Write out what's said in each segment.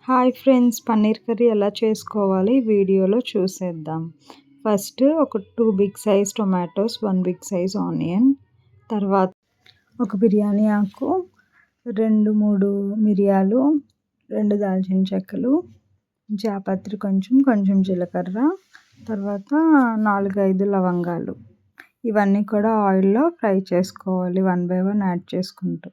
Hi friends, paneer curry ఎలా చేసుకోవాలి వీడియోలో చూసేద్దాం. ఫస్ట్ ఒక 2 big size tomatoes, 1 big size onion, తర్వాత ఒక బిర్యానీ ఆకు, 2-3 మిరియాలు, 2 దాల్చిన చెక్కలు, జాపత్రి కొంచెం జీలకర్ర, తర్వాత 4-5 లవంగాలు. ఇవన్నీ కూడా ఆయిల్లో ఫ్రై చేసుకోవాలి 1 బై 1 యాడ్ చేసుకుంటూ.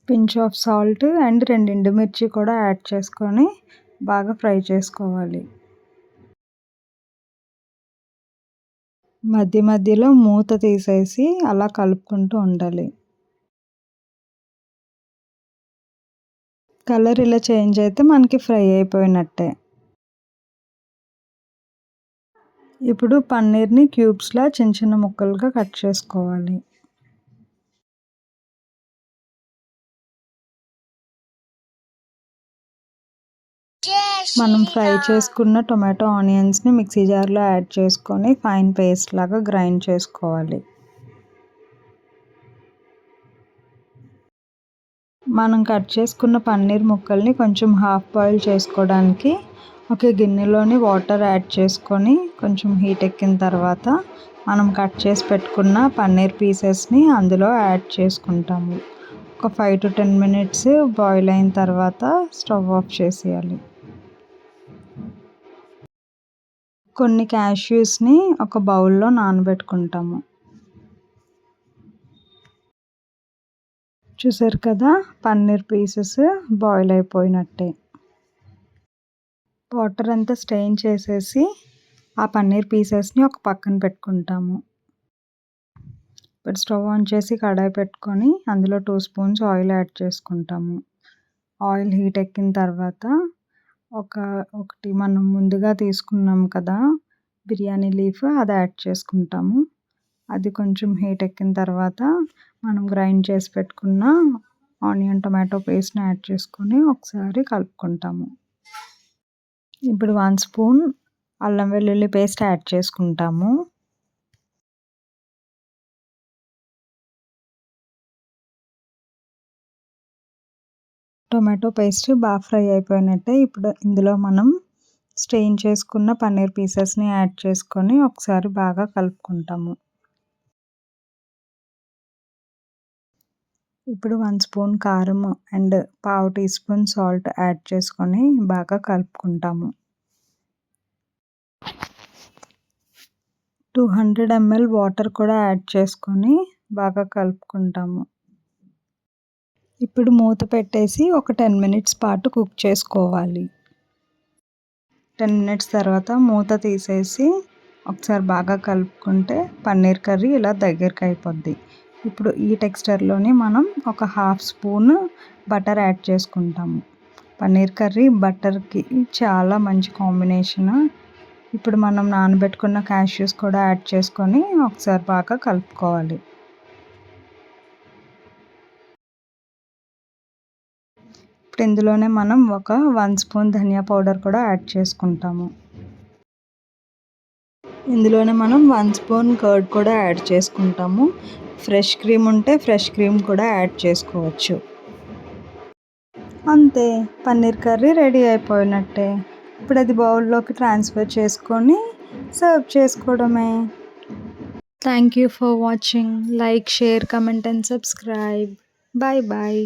పించ్ ఆఫ్ సాల్ట్ అండ్ 2 ఎండుమిర్చి కూడా యాడ్ చేసుకొని బాగా ఫ్రై చేసుకోవాలి. మధ్యలో మూత తీసేసి అలా కలుపుకుంటూ ఉండాలి. కలర్ ఇలా చేంజ్ అయితే మనకి ఫ్రై అయిపోయినట్టే. ఇప్పుడు పన్నీర్ని క్యూబ్స్లా చిన్న ముక్కలుగా కట్ చేసుకోవాలి. మనం ఫ్రై చేసుకున్న టొమాటో ఆనియన్స్ని మిక్సీ జార్లో యాడ్ చేసుకొని ఫైన్ పేస్ట్ లాగా గ్రైండ్ చేసుకోవాలి. మనం కట్ చేసుకున్న పన్నీర్ ముక్కల్ని కొంచెం హాఫ్ బాయిల్ చేసుకోవడానికి ఒక గిన్నెలోని వాటర్ యాడ్ చేసుకొని కొంచెం హీట్ ఎక్కిన తర్వాత మనం కట్ చేసి పెట్టుకున్న పన్నీర్ పీసెస్ని అందులో యాడ్ చేసుకుంటాము. ఒక 5 to 10 minutes బాయిల్ అయిన తర్వాత స్టవ్ ఆఫ్ చేసేయాలి. కొన్ని క్యాష్యూస్ని ఒక బౌల్లో నానబెట్టుకుంటాము. చూసారు కదా, పన్నీర్ పీసెస్ బాయిల్ అయిపోయినట్టే. వాటర్ అంతా స్ట్రెయిన్ చేసేసి ఆ పన్నీర్ పీసెస్ని ఒక పక్కన పెట్టుకుంటాము. ఇప్పుడు స్టవ్ ఆన్ చేసి కడాయి పెట్టుకొని అందులో 2 స్పూన్స్ ఆయిల్ యాడ్ చేసుకుంటాము. ఆయిల్ హీట్ ఎక్కిన తర్వాత ఒకటి మనం ముందుగా తీసుకున్నాం కదా బిర్యానీ లీఫ్, అది యాడ్ చేసుకుంటాము. అది కొంచెం హీట్ ఎక్కిన తర్వాత మనం గ్రైండ్ చేసి పెట్టుకున్న ఆనియన్ టొమాటో పేస్ట్ని యాడ్ చేసుకొని ఒకసారి కలుపుకుంటాము. ఇప్పుడు 1 స్పూన్ అల్లం వెల్లుల్లి పేస్ట్ యాడ్ చేసుకుంటాము. టొమాటో పేస్ట్ బాగా ఫ్రై అయిపోయినట్టే. ఇప్పుడు ఇందులో మనం స్ట్రెయిన్ చేసుకున్న పన్నీర్ పీసెస్ని యాడ్ చేసుకొని ఒకసారి బాగా కలుపుకుంటాము. ఇప్పుడు 1 స్పూన్ కారం and 1/2 teaspoon salt add చేసుకొని బాగా కలుపుకుంటాము. 200 ml వాటర్ కూడా యాడ్ చేసుకొని బాగా కలుపుకుంటాము. ఇప్పుడు మూత పెట్టేసి ఒక 10 minutes పాటు కుక్ చేసుకోవాలి. 10 minutes తర్వాత మూత తీసేసి ఒకసారి బాగా కలుపుకుంటే పన్నీర్ కర్రీ ఇలా దగ్గరికి అయిపోద్ది. ఇప్పుడు ఈ టెక్స్చర్లోని మనం ఒక 1/2 స్పూన్ బటర్ యాడ్ చేసుకుంటాము. పన్నీర్ కర్రీ బటర్కి చాలా మంచి కాంబినేషన్. ఇప్పుడు మనం నానబెట్టుకున్న క్యాష్యూస్ కూడా యాడ్ చేసుకొని ఒకసారి బాగా కలుపుకోవాలి. ఇప్పుడు ఇందులోనే మనం ఒక 1 స్పూన్ ధనియా పౌడర్ కూడా యాడ్ చేసుకుంటాము. ఇందులోనే మనం 1 స్పూన్ కర్డ్ కూడా యాడ్ చేసుకుంటాము. ఫ్రెష్ క్రీమ్ ఉంటే ఫ్రెష్ క్రీమ్ కూడా యాడ్ చేసుకోవచ్చు. అంతే, పన్నీర్ కర్రీ రెడీ అయిపోయినట్టే. ఇప్పుడు అది బౌల్లోకి ట్రాన్స్ఫర్ చేసుకొని సర్వ్ చేసుకోవడమే. Thank you for watching. Like, share, comment and subscribe. Bye.